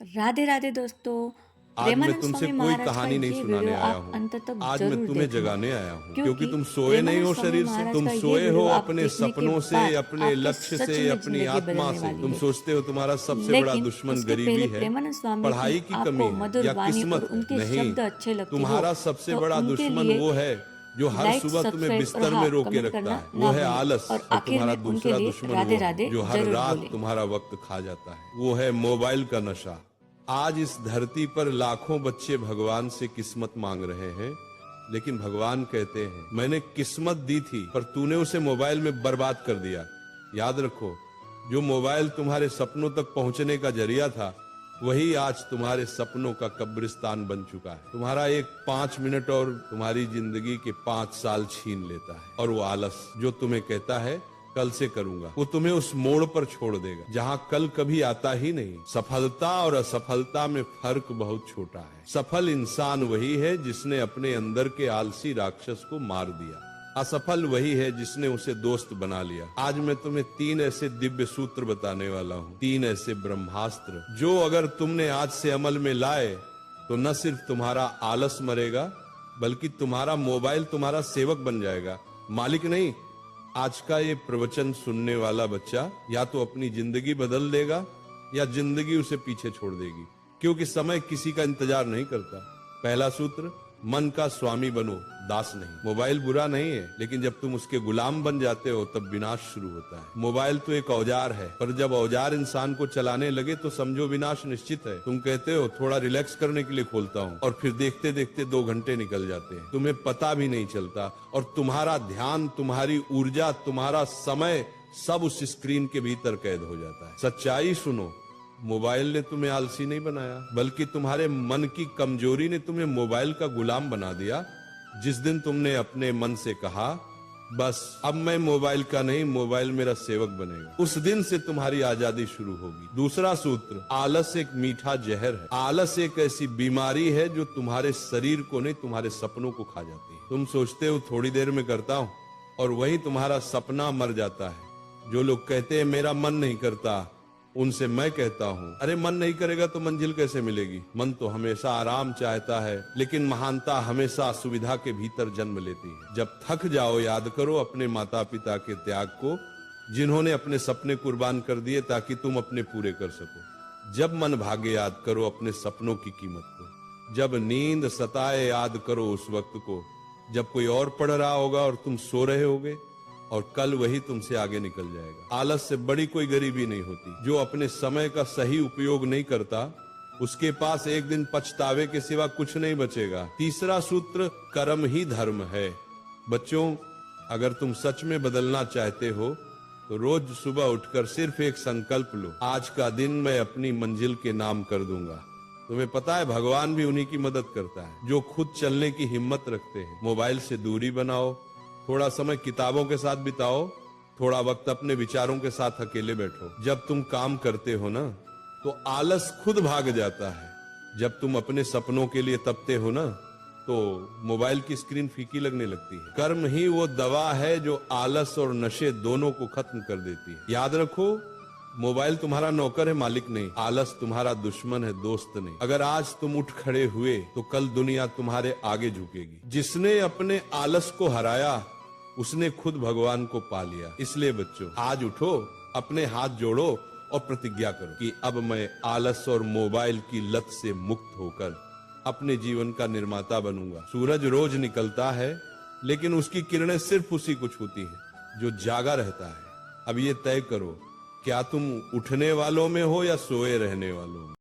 राधे राधे दोस्तों। आज मैं प्रेमानंद तुमसे स्वामी कोई महाराज का कहानी नहीं ये सुनाने वीडियो आया आप हूँ। अंत तक आज मैं जरूर तुम्हें देखना, जगाने आया हूँ, क्योंकि क्योंकि तुम सोए नहीं प्रेमानंद हो स्वामी शरीर से, महाराज तुम का ये सोए हो वीडियो आप अपने देखने के सपनों से, बाद अपने आपकी लक्ष्य सच से, में अपनी जिंदगी आत्मा बदलने से। वाली तुम है। सोचते हो तुम्हारा सबसे बड़ा लेकिन दुश्मन उसके गरीबी पहले है, प्रेमानंद स्वामी की पढ़ाई की कमी आपको है मधुर या वाणी और किस्मत है। उनके नहीं, शब्द अच्छे लगते हो तुम्हारा सबसे तो बड़ा उनके दुश्मन लिए वो है जो हर लाइक सुबह तुम्हें सब्सक्राइब और बिस्तर में हाँ रोके कमेंट रखता करना है। वो ना है भूलें। आलस। और और आखिर तुम्हारा में उनके दूसरा लिए दुश्मन राधे वो है राधे जो हर जरूर रात बोले। तुम्हारा वक्त खा जाता है। वो है मोबाइल का नशा। आज इस धरती पर लाखों बच्चे भगवान से किस्मत मांग रहे हैं, लेकिन भगवान कहते हैं मैंने किस्मत दी थी पर तूने उसे मोबाइल में बर्बाद कर दिया। याद रखो, जो मोबाइल तुम्हारे सपनों तक पहुंचने का जरिया था, वही आज तुम्हारे सपनों का कब्रिस्तान बन चुका है। तुम्हारा एक 5 मिनट और तुम्हारी जिंदगी के 5 साल छीन लेता है। और वो आलस जो तुम्हें कहता है कल से करूंगा, वो तुम्हें उस मोड़ पर छोड़ देगा जहां कल कभी आता ही नहीं। सफलता और असफलता में फर्क बहुत छोटा है। सफल इंसान वही है जिसने अपने अंदर के आलसी राक्षस को मार दिया। असफल वही है जिसने उसे दोस्त बना लिया। आज मैं तुम्हें 3 ऐसे दिव्य सूत्र बताने वाला हूँ, 3 ऐसे ब्रह्मास्त्र जो अगर तुमने आज से अमल में लाए तो न सिर्फ तुम्हारा आलस मरेगा, बल्कि तुम्हारा मोबाइल तुम्हारा सेवक बन जाएगा, मालिक नहीं। आज का ये प्रवचन सुनने वाला बच्चा या तो अपनी जिंदगी बदल देगा या जिंदगी उसे पीछे छोड़ देगी, क्योंकि समय किसी का इंतजार नहीं करता। पहला सूत्र, मन का स्वामी बनो, दास नहीं। मोबाइल बुरा नहीं है, लेकिन जब तुम उसके गुलाम बन जाते हो तब विनाश शुरू होता है। मोबाइल तो एक औजार है, पर जब औजार इंसान को चलाने लगे तो समझो विनाश निश्चित है। तुम कहते हो थोड़ा रिलैक्स करने के लिए खोलता हूँ, और फिर देखते देखते 2 घंटे निकल जाते हैं, तुम्हें पता भी नहीं चलता। और तुम्हारा ध्यान, तुम्हारी ऊर्जा, तुम्हारा समय सब उस स्क्रीन के भीतर कैद हो जाता है। सच्चाई सुनो, मोबाइल ने तुम्हें आलसी नहीं बनाया, बल्कि तुम्हारे मन की कमजोरी ने तुम्हें मोबाइल का गुलाम बना दिया। जिस दिन तुमने अपने मन से कहा बस अब मैं मोबाइल का नहीं, मोबाइल मेरा सेवक बनेगा, उस दिन से तुम्हारी आजादी शुरू होगी। दूसरा सूत्र, आलस एक मीठा जहर है। आलस एक ऐसी बीमारी है जो तुम्हारे शरीर को नहीं, तुम्हारे सपनों को खा जाती है। तुम सोचते हो थोड़ी देर में करता हूं, और वही तुम्हारा सपना मर जाता है। जो लोग कहते हैं मेरा मन नहीं करता, उनसे मैं कहता हूँ अरे मन नहीं करेगा तो मंजिल कैसे मिलेगी। मन तो हमेशा आराम चाहता है, लेकिन महानता हमेशा सुविधा के भीतर जन्म लेती है। जब थक जाओ याद करो अपने माता पिता के त्याग को, जिन्होंने अपने सपने कुर्बान कर दिए ताकि तुम अपने पूरे कर सको। जब मन भागे याद करो अपने सपनों की कीमत को। जब नींद सताए याद करो उस वक्त को जब कोई और पढ़ रहा होगा और तुम सो रहे होगे, और कल वही तुमसे आगे निकल जाएगा। आलस से बड़ी कोई गरीबी नहीं होती। जो अपने समय का सही उपयोग नहीं करता, उसके पास एक दिन पछतावे के सिवा कुछ नहीं बचेगा। तीसरा सूत्र, कर्म ही धर्म है। बच्चों, अगर तुम सच में बदलना चाहते हो तो रोज सुबह उठकर सिर्फ एक संकल्प लो, आज का दिन मैं अपनी मंजिल के नाम कर दूंगा। तुम्हें पता है भगवान भी उन्हीं की मदद करता है जो खुद चलने की हिम्मत रखते हैं। मोबाइल से दूरी बनाओ, थोड़ा समय किताबों के साथ बिताओ, थोड़ा वक्त अपने विचारों के साथ अकेले बैठो। जब तुम काम करते हो ना तो आलस खुद भाग जाता है। जब तुम अपने सपनों के लिए तपते हो ना तो मोबाइल की स्क्रीन फीकी लगने लगती है। कर्म ही वो दवा है जो आलस और नशे दोनों को खत्म कर देती है। याद रखो, मोबाइल तुम्हारा नौकर है, मालिक नहीं। आलस तुम्हारा दुश्मन है, दोस्त नहीं। अगर आज तुम उठ खड़े हुए तो कल दुनिया तुम्हारे आगे झुकेगी। जिसने अपने आलस को हराया उसने खुद भगवान को पा लिया। इसलिए बच्चों, आज उठो, अपने हाथ जोड़ो और प्रतिज्ञा करो कि अब मैं आलस और मोबाइल की लत से मुक्त होकर अपने जीवन का निर्माता बनूंगा। सूरज रोज निकलता है, लेकिन उसकी किरणें सिर्फ उसी को छूती हैं जो जागा रहता है। अब ये तय करो, क्या तुम उठने वालों में हो या सोए रहने वालों में।